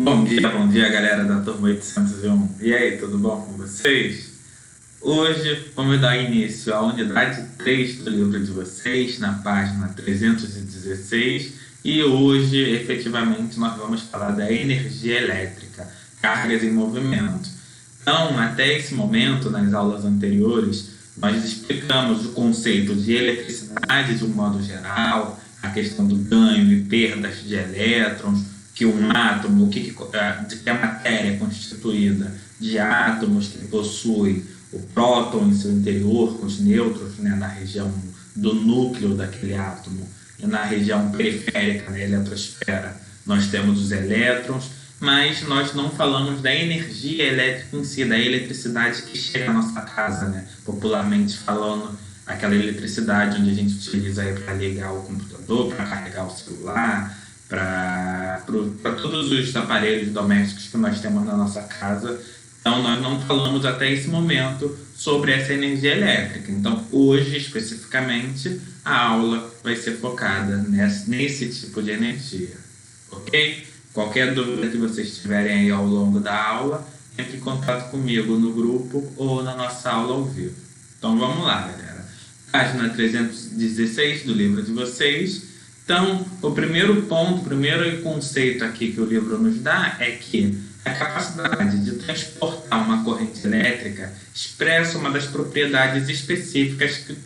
Bom dia, galera da turma 801. E aí, tudo bom com vocês? Hoje vamos dar início à unidade 3 do livro de vocês, na página 316. E hoje, efetivamente, nós vamos falar da energia elétrica, cargas em movimento. Então, até esse momento, nas aulas anteriores, nós explicamos o conceito de eletricidade de um modo geral, a questão do ganho e perdas de elétrons, que um átomo, de que a matéria é constituída de átomos que possuem o próton em seu interior, com os nêutrons, né, na região do núcleo daquele átomo, e na região periférica, na eletrosfera, nós temos os elétrons, mas nós não falamos da energia elétrica em si, da eletricidade que chega à nossa casa, né? Popularmente falando, aquela eletricidade onde a gente utiliza para ligar o computador, para carregar o celular, para todos os aparelhos domésticos que nós temos na nossa casa. Então, nós não falamos até esse momento sobre essa energia elétrica. Então, hoje, especificamente, a aula vai ser focada nesse tipo de energia, ok? Qualquer dúvida que vocês tiverem aí ao longo da aula, entre em contato comigo no grupo ou na nossa aula ao vivo. Então, vamos lá, galera. Página 316 do livro de vocês. Então, o primeiro ponto, o primeiro conceito aqui que o livro nos dá é que a capacidade de transportar uma corrente elétrica expressa uma das propriedades específicas que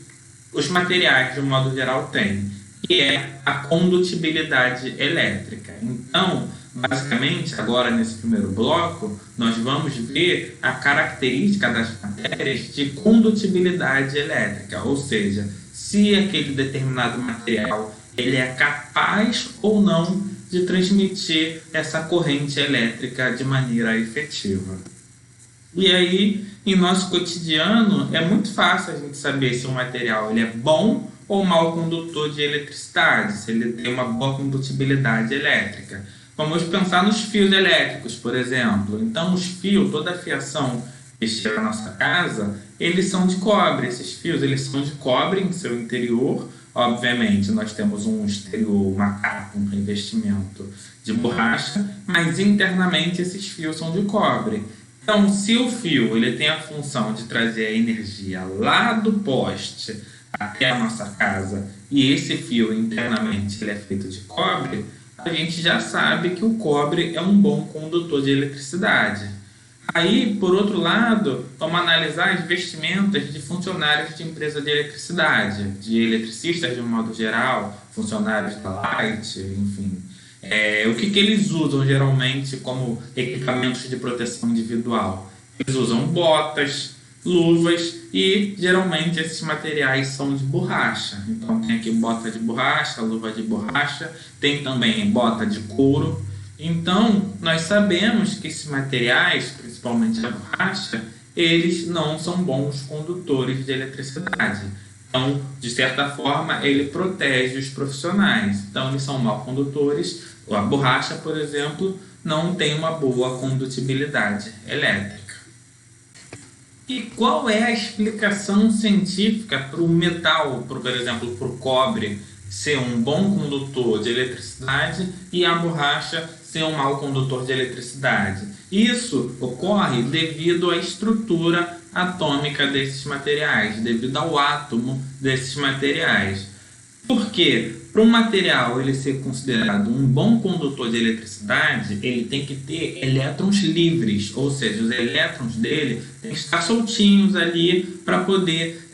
os materiais, de um modo geral, têm, que é a condutibilidade elétrica. Então, basicamente, agora nesse primeiro bloco, nós vamos ver a característica das matérias de condutibilidade elétrica, ou seja, se aquele determinado material ele é capaz ou não de transmitir essa corrente elétrica de maneira efetiva. E aí, em nosso cotidiano, é muito fácil a gente saber se um material ele é bom ou mau condutor de eletricidade, se ele tem uma boa condutibilidade elétrica. Vamos pensar nos fios elétricos, por exemplo. Então, os fios, toda a fiação que chega à nossa casa, eles são de cobre. Esses fios eles são de cobre em seu interior. Obviamente, nós temos um exterior, uma capa, um revestimento de borracha, mas internamente esses fios são de cobre. Então, se o fio ele tem a função de trazer a energia lá do poste até a nossa casa e esse fio internamente ele é feito de cobre, a gente já sabe que o cobre é um bom condutor de eletricidade. Aí, por outro lado, vamos analisar as vestimentas de funcionários de empresa de eletricidade, de eletricistas de um modo geral, funcionários da Light, enfim. O que eles usam geralmente como equipamentos de proteção individual? Eles usam botas, luvas e geralmente esses materiais são de borracha. Então tem aqui bota de borracha, luva de borracha, tem também bota de couro. Então, nós sabemos que esses materiais, principalmente a borracha, eles não são bons condutores de eletricidade. Então, de certa forma, ele protege os profissionais. Então, eles são mal condutores. A borracha, por exemplo, não tem uma boa condutibilidade elétrica. E qual é a explicação científica para o metal, por exemplo, para o cobre, ser um bom condutor de eletricidade e a borracha ser um mau condutor de eletricidade? Isso ocorre devido à estrutura atômica desses materiais, devido ao átomo desses materiais. Por quê? Para um material ele ser considerado um bom condutor de eletricidade, ele tem que ter elétrons livres, ou seja, os elétrons dele têm que estar soltinhos ali para poder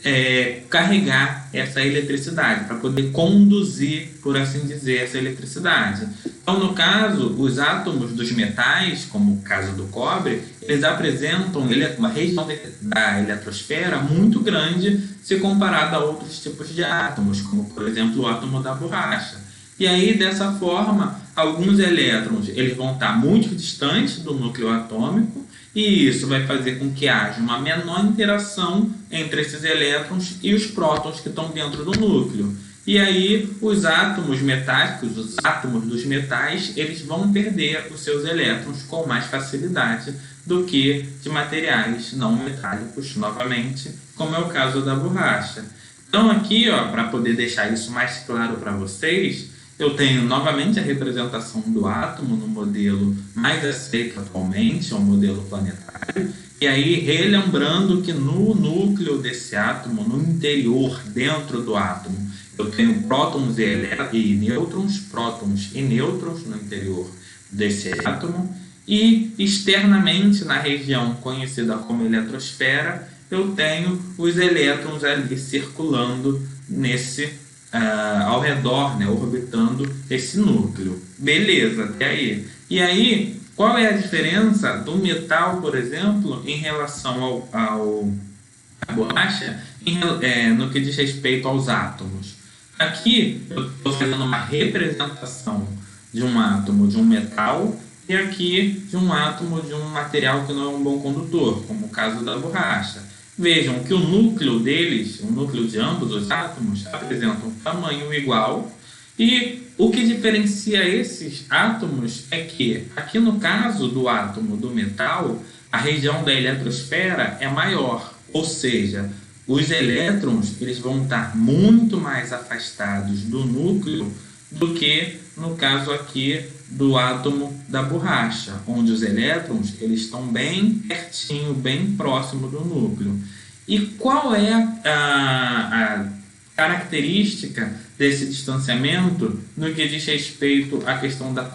carregar essa eletricidade, para poder conduzir, por assim dizer, essa eletricidade. Então, no caso, os átomos dos metais, como o caso do cobre, eles apresentam uma região da eletrosfera muito grande se comparado a outros tipos de átomos, como, por exemplo, o átomo da borracha. E aí, dessa forma, alguns elétrons eles vão estar muito distantes do núcleo atômico, e isso vai fazer com que haja uma menor interação entre esses elétrons e os prótons que estão dentro do núcleo. E aí os átomos metálicos, os átomos dos metais, eles vão perder os seus elétrons com mais facilidade do que de materiais não metálicos, novamente, como é o caso da borracha. Então aqui, para poder deixar isso mais claro para vocês, eu tenho novamente a representação do átomo no modelo mais aceito atualmente, é o modelo planetário. E aí, relembrando que no núcleo desse átomo, no interior, dentro do átomo, eu tenho prótons e nêutrons, prótons e nêutrons no interior desse átomo. E externamente, na região conhecida como eletrosfera, eu tenho os elétrons ali circulando ao redor, né, orbitando esse núcleo. Beleza, até aí. E aí, qual é a diferença do metal, por exemplo, em relação à borracha, no que diz respeito aos átomos? Aqui, eu estou fazendo uma representação de um átomo de um metal e aqui de um átomo de um material que não é um bom condutor, como o caso da borracha. Vejam que o núcleo deles, o núcleo de ambos os átomos, apresenta um tamanho igual, e o que diferencia esses átomos é que, aqui no caso do átomo do metal, a região da eletrosfera é maior, ou seja, os elétrons eles vão estar muito mais afastados do núcleo do que no caso aqui do átomo da borracha, onde os elétrons eles estão bem pertinho, bem próximo do núcleo. E qual é a característica desse distanciamento no que diz respeito à questão da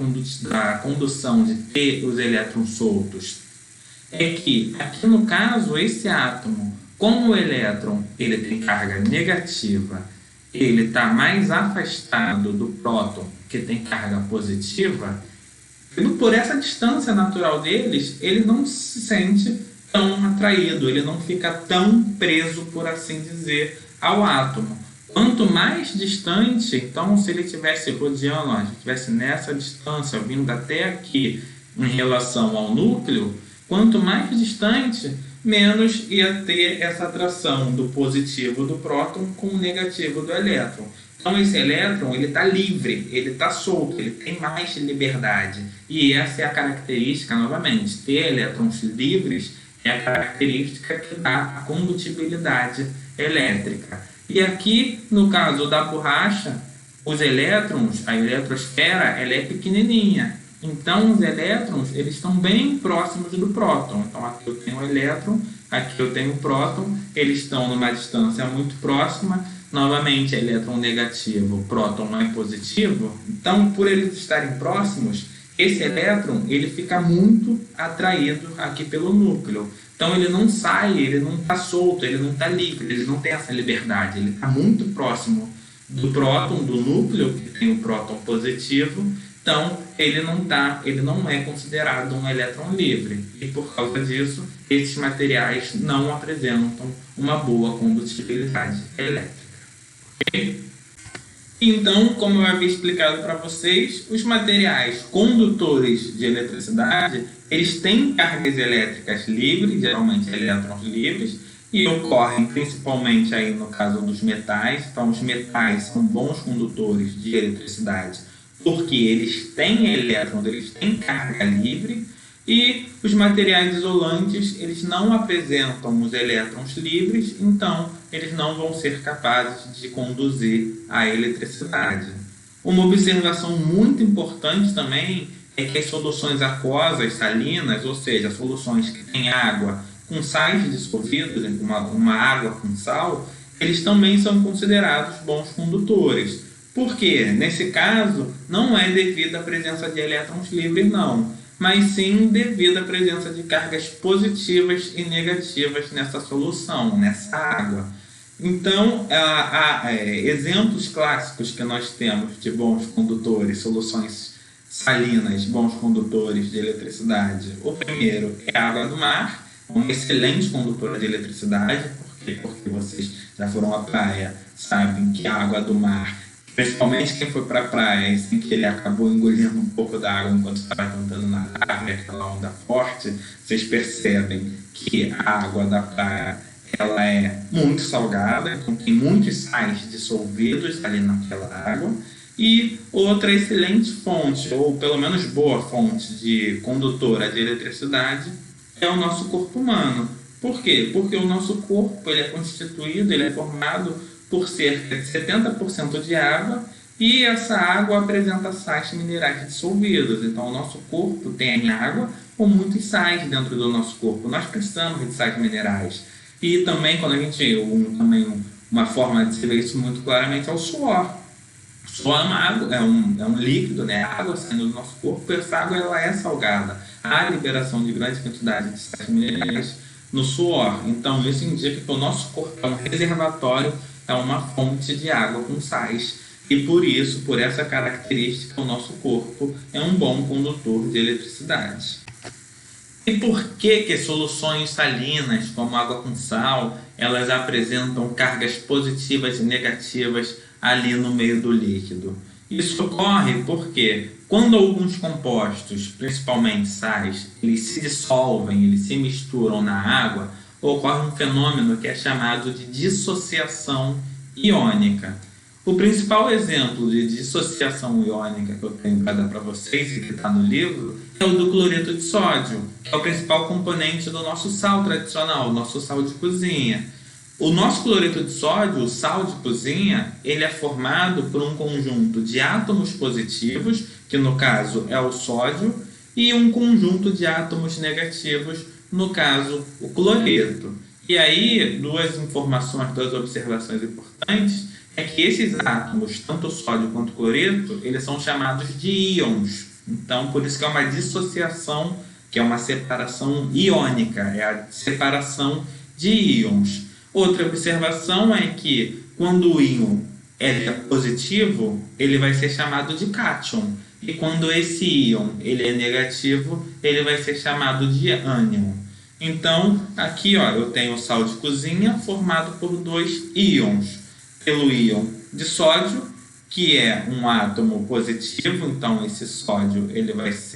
condução, de ter os elétrons soltos? É que, aqui no caso, esse átomo, como o elétron ele tem carga negativa, ele está mais afastado do próton, que tem carga positiva, por essa distância natural deles, ele não se sente tão atraído, ele não fica tão preso, por assim dizer, ao átomo. Quanto mais distante, então, se ele estivesse rodeando, estivesse nessa distância, vindo até aqui em relação ao núcleo, quanto mais distante, menos ia ter essa atração do positivo do próton com o negativo do elétron. Então, esse elétron ele está livre, ele está solto, ele tem mais liberdade. E essa é a característica, novamente, ter elétrons livres é a característica que dá a condutibilidade elétrica. E aqui, no caso da borracha, os elétrons, a eletrosfera, ela é pequenininha. Então, os elétrons eles estão bem próximos do próton. Então, aqui eu tenho o elétron, aqui eu tenho o próton, eles estão numa distância muito próxima. Novamente, elétron negativo, próton não é positivo. Então, por eles estarem próximos, esse elétron ele fica muito atraído aqui pelo núcleo. Então, ele não sai, ele não está solto, ele não está livre, ele não tem essa liberdade. Ele está muito próximo do próton, do núcleo, que tem o próton positivo. Então, ele não é considerado um elétron livre. E, por causa disso, esses materiais não apresentam uma boa condutibilidade elétrica. Okay? Então, como eu havia explicado para vocês, os materiais condutores de eletricidade, eles têm cargas elétricas livres, geralmente elétrons livres, e ocorrem principalmente aí no caso dos metais. Então, os metais são bons condutores de eletricidade porque eles têm elétrons, eles têm carga livre, e os materiais isolantes, eles não apresentam os elétrons livres, então eles não vão ser capazes de conduzir a eletricidade. Uma observação muito importante também é que as soluções aquosas salinas, ou seja, soluções que têm água com sais dissolvidos, uma água com sal, eles também são considerados bons condutores. Por quê? Nesse caso, não é devido à presença de elétrons livres, não, mas sim devido à presença de cargas positivas e negativas nessa solução, nessa água. Então, exemplos clássicos que nós temos de bons condutores, soluções salinas, bons condutores de eletricidade. O primeiro é a água do mar, um excelente condutor de eletricidade, porque vocês já foram à praia, sabem que a água do mar, principalmente quem foi para a praia e sem que ele acabou engolindo um pouco da água enquanto estava tentando nadar, aquela onda forte, vocês percebem que a água da praia ela é muito salgada, então tem muitos sais dissolvidos ali naquela água. E outra excelente fonte, ou pelo menos boa fonte de condutora de eletricidade, é o nosso corpo humano. Por quê? Porque o nosso corpo ele é constituído, ele é formado por cerca de 70% de água E essa água apresenta sais minerais dissolvidos. Então, o nosso corpo tem água com muitos sais dentro do nosso corpo. Nós precisamos de sais minerais. E também, quando a gente... uma forma de se ver isso muito claramente é o suor. O suor é um líquido, né? A água saindo do nosso corpo. E essa água ela é salgada. Há liberação de grande quantidade de sais minerais no suor. Então, isso indica que o nosso corpo é um reservatório, é uma fonte de água com sais. E por isso, por essa característica, o nosso corpo é um bom condutor de eletricidade. E por que soluções salinas, como água com sal, elas apresentam cargas positivas e negativas ali no meio do líquido? Isso ocorre porque quando alguns compostos, principalmente sais, eles se dissolvem, eles se misturam na água, ocorre um fenômeno que é chamado de dissociação iônica. O principal exemplo de dissociação iônica que eu tenho para dar para vocês e que está no livro é o do cloreto de sódio, que é o principal componente do nosso sal tradicional, o nosso sal de cozinha. O nosso cloreto de sódio, o sal de cozinha, ele é formado por um conjunto de átomos positivos, que no caso é o sódio, e um conjunto de átomos negativos, no caso o cloreto. E aí, duas observações importantes é que esses átomos, tanto o sódio quanto o cloreto, eles são chamados de íons. Então, por isso que é uma dissociação, que é uma separação iônica, é a separação de íons. Outra observação é que quando o íon é positivo, ele vai ser chamado de cátion. E quando esse íon ele é negativo, ele vai ser chamado de ânion. Então, aqui eu tenho o sal de cozinha formado por dois íons. Pelo íon de sódio, que é um átomo positivo, então esse sódio,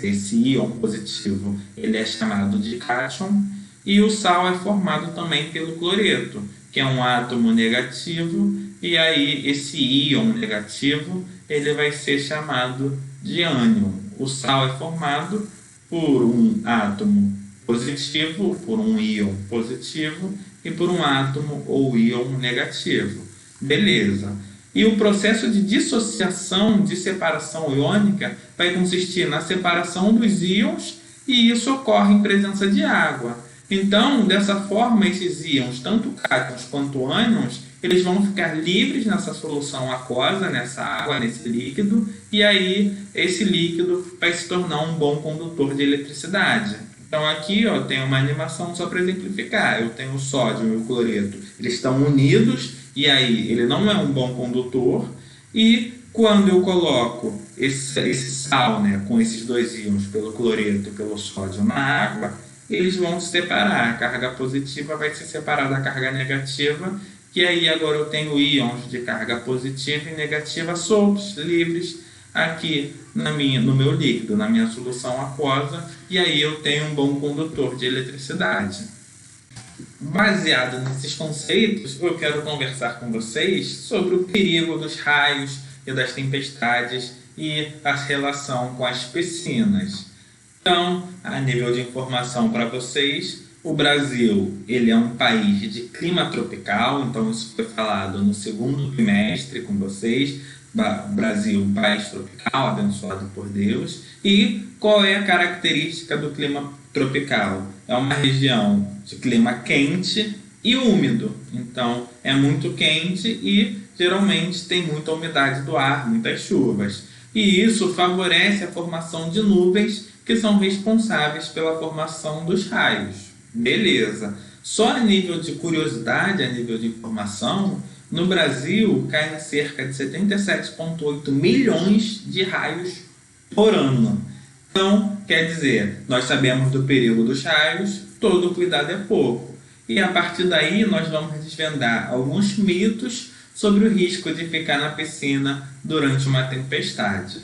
esse íon positivo, ele é chamado de cátion, e o sal é formado também pelo cloreto, que é um átomo negativo, e aí esse íon negativo, ele vai ser chamado de ânion. O sal é formado por um átomo positivo, por um íon positivo, e por um átomo ou íon negativo. Beleza. E o processo de dissociação, de separação iônica, vai consistir na separação dos íons e isso ocorre em presença de água. Então, dessa forma, esses íons, tanto cátions quanto ânions, eles vão ficar livres nessa solução aquosa, nessa água, nesse líquido, e aí esse líquido vai se tornar um bom condutor de eletricidade. Então aqui tem uma animação só para exemplificar. Eu tenho o sódio e o cloreto, eles estão unidos, e aí ele não é um bom condutor, e quando eu coloco esse sal, com esses dois íons, pelo cloreto e pelo sódio, na água, eles vão se separar. A carga positiva vai se separar da carga negativa, e aí agora eu tenho íons de carga positiva e negativa soltos, livres, aqui no meu líquido, na minha solução aquosa, e aí eu tenho um bom condutor de eletricidade. Baseado nesses conceitos, eu quero conversar com vocês sobre o perigo dos raios e das tempestades e a relação com as piscinas. Então, a nível de informação para vocês, o Brasil ele é um país de clima tropical, então isso foi falado no segundo trimestre com vocês. Brasil, um país tropical, abençoado por Deus. E qual é a característica do clima tropical? É uma região de clima quente e úmido. Então, é muito quente e geralmente tem muita umidade do ar, muitas chuvas. E isso favorece a formação de nuvens que são responsáveis pela formação dos raios. Beleza. Só a nível de curiosidade, a nível de informação, no Brasil caem cerca de 77,8 milhões de raios por ano. Então, quer dizer, nós sabemos do perigo dos raios, todo cuidado é pouco. E a partir daí nós vamos desvendar alguns mitos sobre o risco de ficar na piscina durante uma tempestade.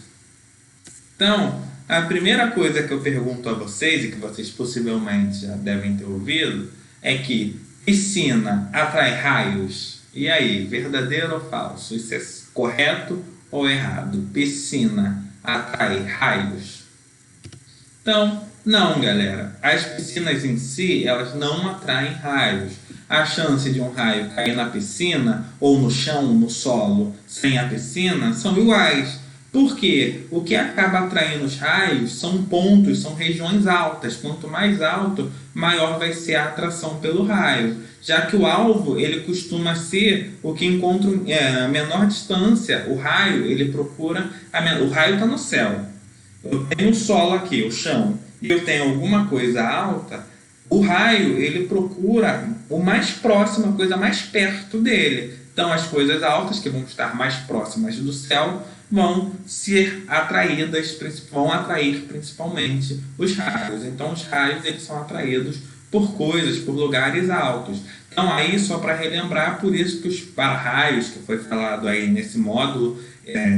Então, a primeira coisa que eu pergunto a vocês, e que vocês possivelmente já devem ter ouvido, é que piscina atrai raios? E aí, verdadeiro ou falso? Isso é correto ou errado? Piscina atrai raios? Então, não, galera. As piscinas em si, elas não atraem raios. a chance de um raio cair na piscina ou no chão, no solo, sem a piscina, são iguais. Por quê? O que acaba atraindo os raios são pontos, são regiões altas. Quanto mais alto, maior vai ser a atração pelo raio. Já que o alvo, ele costuma ser o que encontra a menor distância. O raio, ele procura... O raio está no céu. Eu tenho o solo aqui, o chão, e eu tenho alguma coisa alta, o raio, ele procura o mais próximo, a coisa mais perto dele. Então, as coisas altas, que vão estar mais próximas do céu, vão ser atraídas, vão atrair principalmente os raios. Então, os raios, eles são atraídos por coisas, por lugares altos. Então, aí, só para relembrar, por isso que os para-raios, que foi falado aí nesse módulo,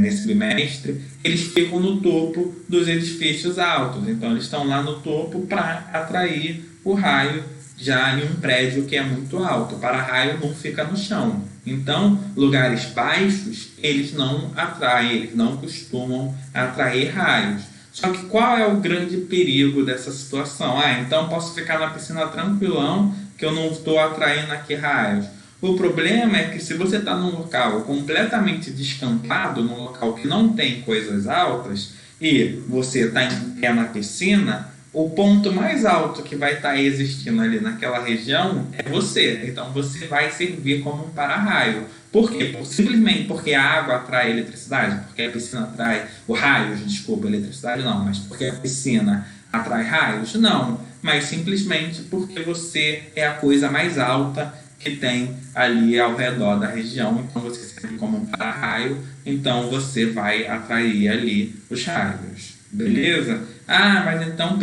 nesse bimestre, eles ficam no topo dos edifícios altos. Então, eles estão lá no topo para atrair o raio já em um prédio que é muito alto. O para-raio não fica no chão. Então, lugares baixos, eles não atraem, eles não costumam atrair raios. Só que qual é o grande perigo dessa situação? Então posso ficar na piscina tranquilão, que eu não estou atraindo aqui raios. O problema é que se você está num local completamente descampado, num local que não tem coisas altas, e você está em pé na piscina, o ponto mais alto que vai estar existindo ali naquela região é você. Então você vai servir como um para-raio. Por quê? Simplesmente porque a água atrai eletricidade, porque a piscina atrai raios, desculpa, eletricidade não, mas porque a piscina atrai raios? Não, mas simplesmente porque você é a coisa mais alta que tem ali ao redor da região, então você serve como um para-raio, então você vai atrair ali os raios, beleza? Mas então,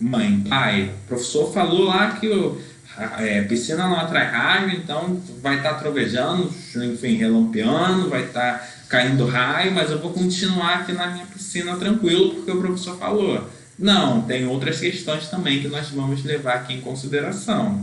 mãe, pai, o professor falou lá que piscina não atrai raio, então vai estar trovejando, enfim, relampeando, vai estar caindo raio, mas eu vou continuar aqui na minha piscina tranquilo porque o professor falou. Não, tem outras questões também que nós vamos levar aqui em consideração.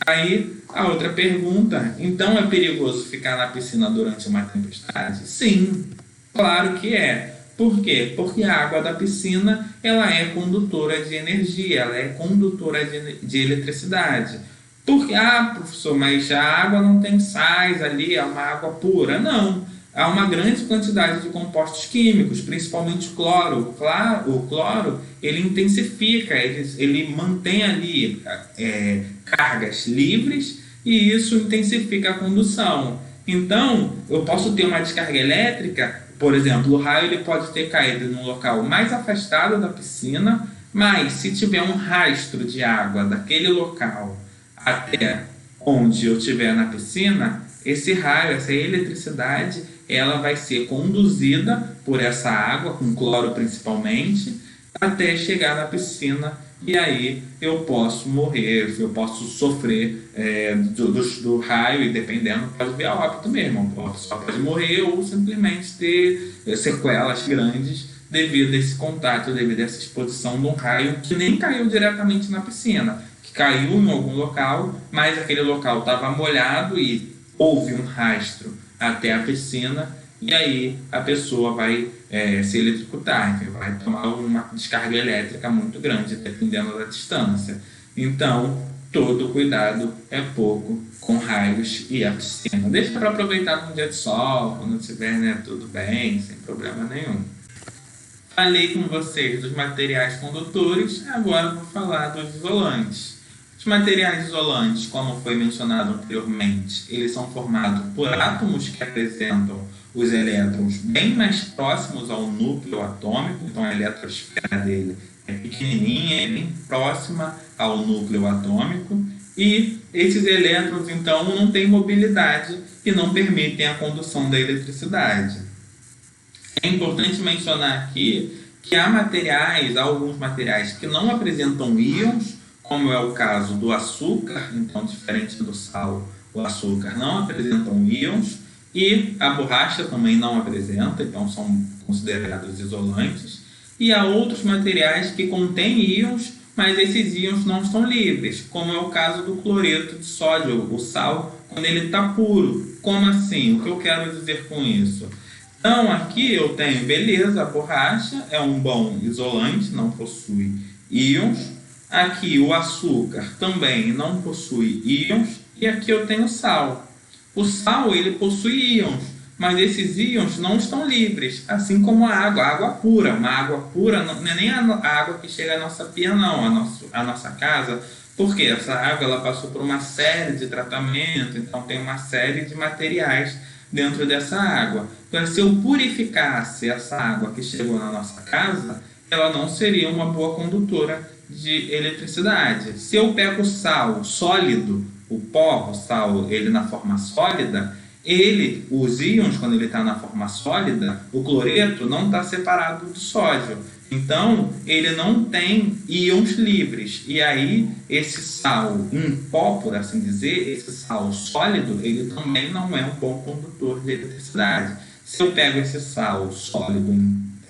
Aí, a outra pergunta, então é perigoso ficar na piscina durante uma tempestade? Sim, claro que é. Por quê? Porque a água da piscina, ela é condutora de energia, ela é condutora de eletricidade. Porque, professor, mas a água não tem sais ali, é uma água pura. Não, há uma grande quantidade de compostos químicos, principalmente o cloro. O cloro, ele intensifica, ele mantém ali cargas livres e isso intensifica a condução. Então, eu posso ter uma descarga elétrica. Por exemplo, o raio ele pode ter caído num local mais afastado da piscina, mas se tiver um rastro de água daquele local até onde eu estiver na piscina, esse raio, essa eletricidade, ela vai ser conduzida por essa água, com cloro principalmente, até chegar na piscina. E aí eu posso morrer, eu posso sofrer do raio e dependendo pode vir a óbito mesmo. A pessoa pode morrer ou simplesmente ter sequelas grandes devido a esse contato, devido a essa exposição de um raio que nem caiu diretamente na piscina, que caiu em algum local, mas aquele local estava molhado e houve um rastro até a piscina e aí a pessoa vai se eletrocutar, vai tomar uma descarga elétrica muito grande, dependendo da distância. Então, todo cuidado é pouco com raios e a piscina. Deixa para aproveitar num dia de sol, quando tiver tudo bem, sem problema nenhum. Falei com vocês dos materiais condutores, agora vou falar dos isolantes. Os materiais isolantes, como foi mencionado anteriormente, eles são formados por átomos que apresentam os elétrons bem mais próximos ao núcleo atômico, então a eletrosfera dele é pequenininha, é bem próxima ao núcleo atômico, e esses elétrons, então, não têm mobilidade e não permitem a condução da eletricidade. É importante mencionar aqui que há alguns materiais que não apresentam íons, como é o caso do açúcar, então, diferente do sal, o açúcar não apresenta íons, e a borracha também não apresenta, então são considerados isolantes. E há outros materiais que contêm íons, mas esses íons não estão livres, como é o caso do cloreto de sódio, o sal, quando ele está puro. Como assim? O que eu quero dizer com isso? Então, aqui eu tenho, beleza, a borracha é um bom isolante, não possui íons, Aqui o açúcar também não possui íons e aqui eu tenho sal. O sal ele possui íons, mas esses íons não estão livres, assim como a água pura. Uma água pura não é nem a água que chega à nossa pia, não, à nossa casa, porque essa água ela passou por uma série de tratamentos, então tem uma série de materiais dentro dessa água. Então, se eu purificasse essa água que chegou na nossa casa, ela não seria uma boa condutora de eletricidade. Se eu pego o sal sólido, o pó, o sal, ele na forma sólida, os íons, quando ele está na forma sólida, o cloreto não está separado do sódio. Então, ele não tem íons livres. E aí, esse sal em pó, por assim dizer, esse sal sólido, ele também não é um bom condutor de eletricidade. Se eu pego esse sal sólido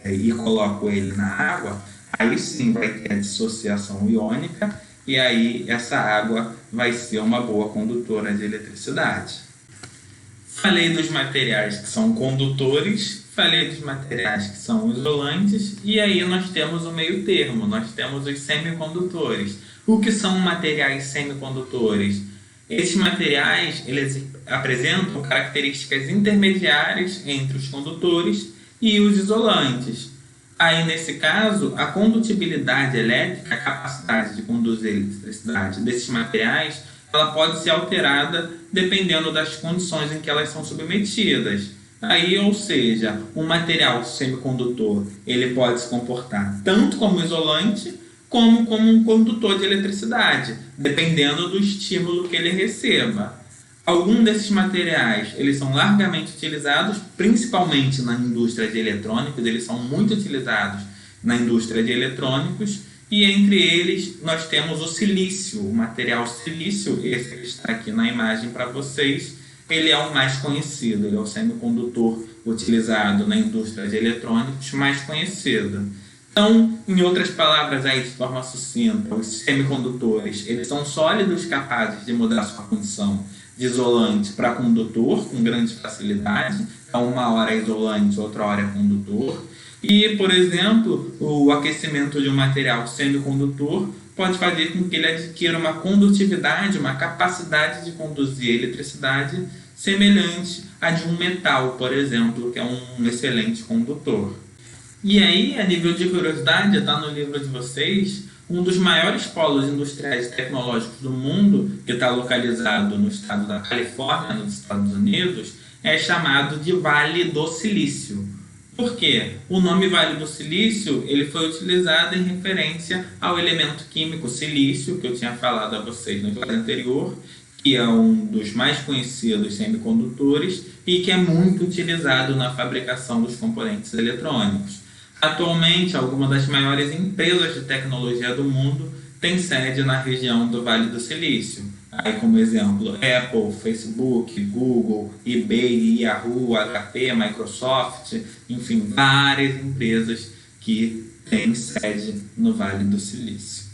e coloco ele na água, aí sim vai ter a dissociação iônica e aí essa água vai ser uma boa condutora de eletricidade. Falei dos materiais que são condutores, falei dos materiais que são isolantes e aí nós temos o meio termo, nós temos os semicondutores. O que são materiais semicondutores? Esses materiais eles apresentam características intermediárias entre os condutores e os isolantes. Aí, nesse caso, a condutibilidade elétrica, a capacidade de conduzir eletricidade desses materiais, ela pode ser alterada dependendo das condições em que elas são submetidas. Aí, ou seja, um material semicondutor ele pode se comportar tanto como isolante como um condutor de eletricidade, dependendo do estímulo que ele receba. Alguns desses materiais eles são largamente utilizados, principalmente na indústria de eletrônicos, eles são muito utilizados na indústria de eletrônicos, e entre eles nós temos o silício, o material silício, esse que está aqui na imagem para vocês, ele é o mais conhecido, ele é o semicondutor utilizado na indústria de eletrônicos mais conhecido. Então, em outras palavras, aí de forma sucinta, os semicondutores eles são sólidos capazes de mudar sua condição de isolante para condutor com grande facilidade. Então, uma hora é isolante, outra hora é condutor. E, por exemplo, o aquecimento de um material semicondutor pode fazer com que ele adquira uma condutividade, uma capacidade de conduzir eletricidade semelhante à de um metal, por exemplo, que é um excelente condutor. E aí, a nível de curiosidade, está no livro de vocês, um dos maiores polos industriais e tecnológicos do mundo, que está localizado no estado da Califórnia, nos Estados Unidos, é chamado de Vale do Silício. Por quê? O nome Vale do Silício ele foi utilizado em referência ao elemento químico silício, que eu tinha falado a vocês no slide anterior, que é um dos mais conhecidos semicondutores e que é muito utilizado na fabricação dos componentes eletrônicos. Atualmente, algumas das maiores empresas de tecnologia do mundo têm sede na região do Vale do Silício. Aí, como exemplo, Apple, Facebook, Google, eBay, Yahoo, HP, Microsoft, enfim, várias empresas que têm sede no Vale do Silício.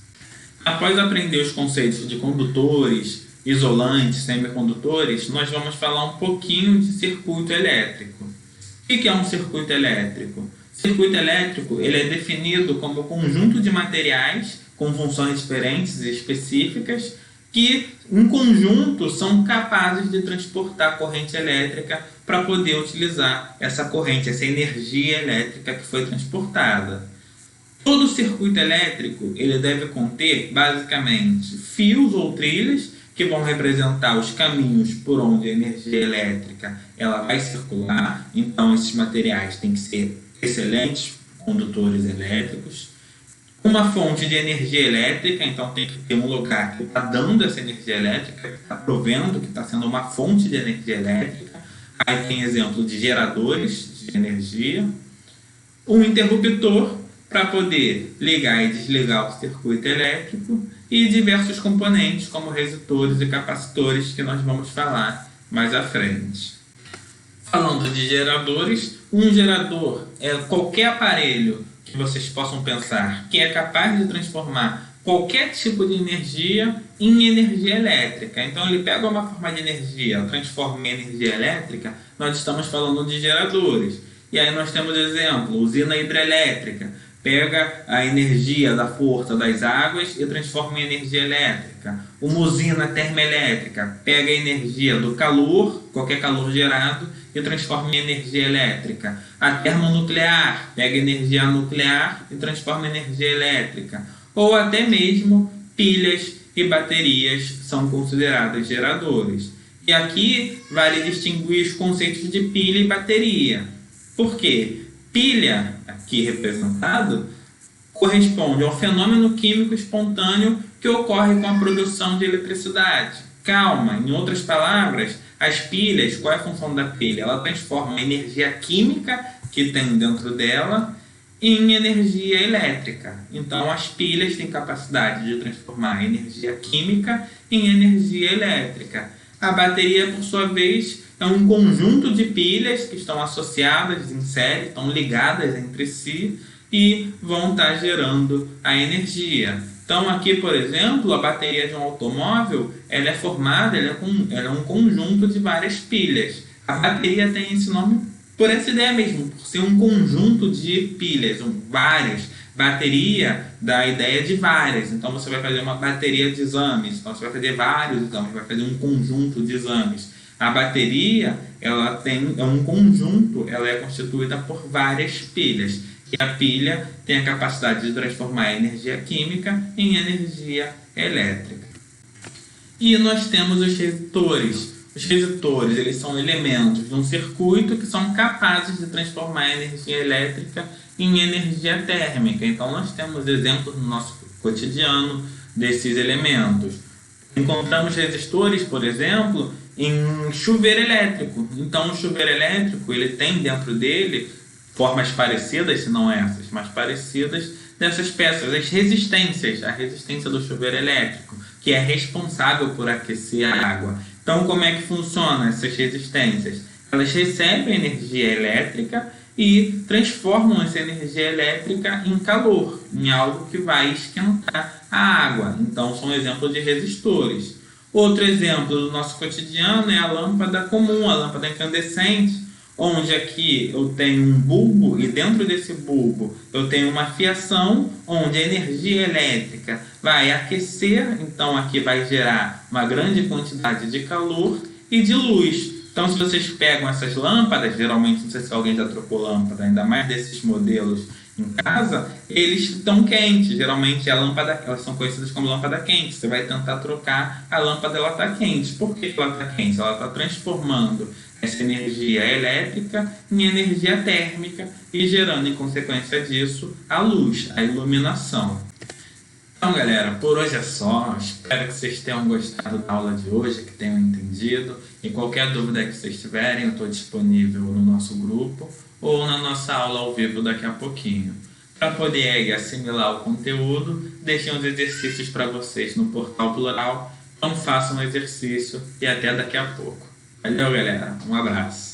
Após aprender os conceitos de condutores, isolantes, semicondutores, nós vamos falar um pouquinho de circuito elétrico. O que é um circuito elétrico? Circuito elétrico ele é definido como conjunto de materiais com funções diferentes e específicas que, em conjunto, são capazes de transportar corrente elétrica para poder utilizar essa corrente, essa energia elétrica que foi transportada. Todo circuito elétrico ele deve conter, basicamente, fios ou trilhas que vão representar os caminhos por onde a energia elétrica ela vai circular. Então, esses materiais têm que ser excelentes condutores elétricos. Uma fonte de energia elétrica, então tem que ter um lugar que está dando essa energia elétrica, que está provendo, que está sendo uma fonte de energia elétrica. Aí tem exemplo de geradores de energia. Um interruptor para poder ligar e desligar o circuito elétrico e diversos componentes como resistores e capacitores que nós vamos falar mais à frente. Falando de geradores, um gerador é qualquer aparelho que vocês possam pensar que é capaz de transformar qualquer tipo de energia em energia elétrica. Então ele pega uma forma de energia, transforma em energia elétrica, nós estamos falando de geradores. E aí nós temos exemplo, usina hidrelétrica, pega a energia da força das águas e transforma em energia elétrica. Uma usina termoelétrica pega a energia do calor, qualquer calor gerado, e transforma em energia elétrica. A termonuclear pega energia nuclear e transforma em energia elétrica. Ou até mesmo pilhas e baterias são consideradas geradores. E aqui vale distinguir os conceitos de pilha e bateria. Por quê? Pilha, aqui representado, corresponde ao fenômeno químico espontâneo que ocorre com a produção de eletricidade. Calma, em outras palavras, as pilhas, qual é a função da pilha? Ela transforma a energia química que tem dentro dela em energia elétrica. Então, as pilhas têm capacidade de transformar a energia química em energia elétrica. A bateria, por sua vez, é um conjunto de pilhas que estão associadas em série, estão ligadas entre si e vão estar gerando a energia. Então, aqui, por exemplo, a bateria de um automóvel ela é formada, ela é um conjunto de várias pilhas. A bateria tem esse nome por essa ideia mesmo, por ser um conjunto de pilhas, várias. Bateria dá a ideia de várias. Então, você vai fazer uma bateria de exames. Então, você vai fazer vários exames, vai fazer um conjunto de exames. A bateria ela é um conjunto, ela é constituída por várias pilhas. E a pilha tem a capacidade de transformar a energia química em energia elétrica. E nós temos os resistores. Os resistores eles são elementos de um circuito que são capazes de transformar a energia elétrica em energia térmica. Então, nós temos exemplos no nosso cotidiano desses elementos. Encontramos resistores, por exemplo, em chuveiro elétrico. Então, o chuveiro elétrico ele tem dentro dele formas parecidas, se não essas, mas parecidas dessas peças, as resistências, a resistência do chuveiro elétrico, que é responsável por aquecer a água. Então, como é que funcionam essas resistências? Elas recebem energia elétrica e transformam essa energia elétrica em calor, em algo que vai esquentar a água. Então, são exemplos de resistores. Outro exemplo do nosso cotidiano é a lâmpada comum, a lâmpada incandescente, onde aqui eu tenho um bulbo e dentro desse bulbo eu tenho uma fiação onde a energia elétrica vai aquecer, então aqui vai gerar uma grande quantidade de calor e de luz. Então, se vocês pegam essas lâmpadas, geralmente, não sei se alguém já trocou lâmpada, ainda mais desses modelos em casa, eles estão quentes. Geralmente, elas são conhecidas como lâmpada quente. Você vai tentar trocar, a lâmpada está quente. Por que ela está quente? Ela está transformando essa energia elétrica em energia térmica e gerando, em consequência disso, a luz, a iluminação. Então, galera, por hoje é só. Espero que vocês tenham gostado da aula de hoje, que tenham entendido. E qualquer dúvida que vocês tiverem, eu estou disponível no nosso grupo ou na nossa aula ao vivo daqui a pouquinho. Para poder assimilar o conteúdo, deixem os exercícios para vocês no portal Plural. Então façam o exercício e até daqui a pouco. Valeu, galera. Um abraço.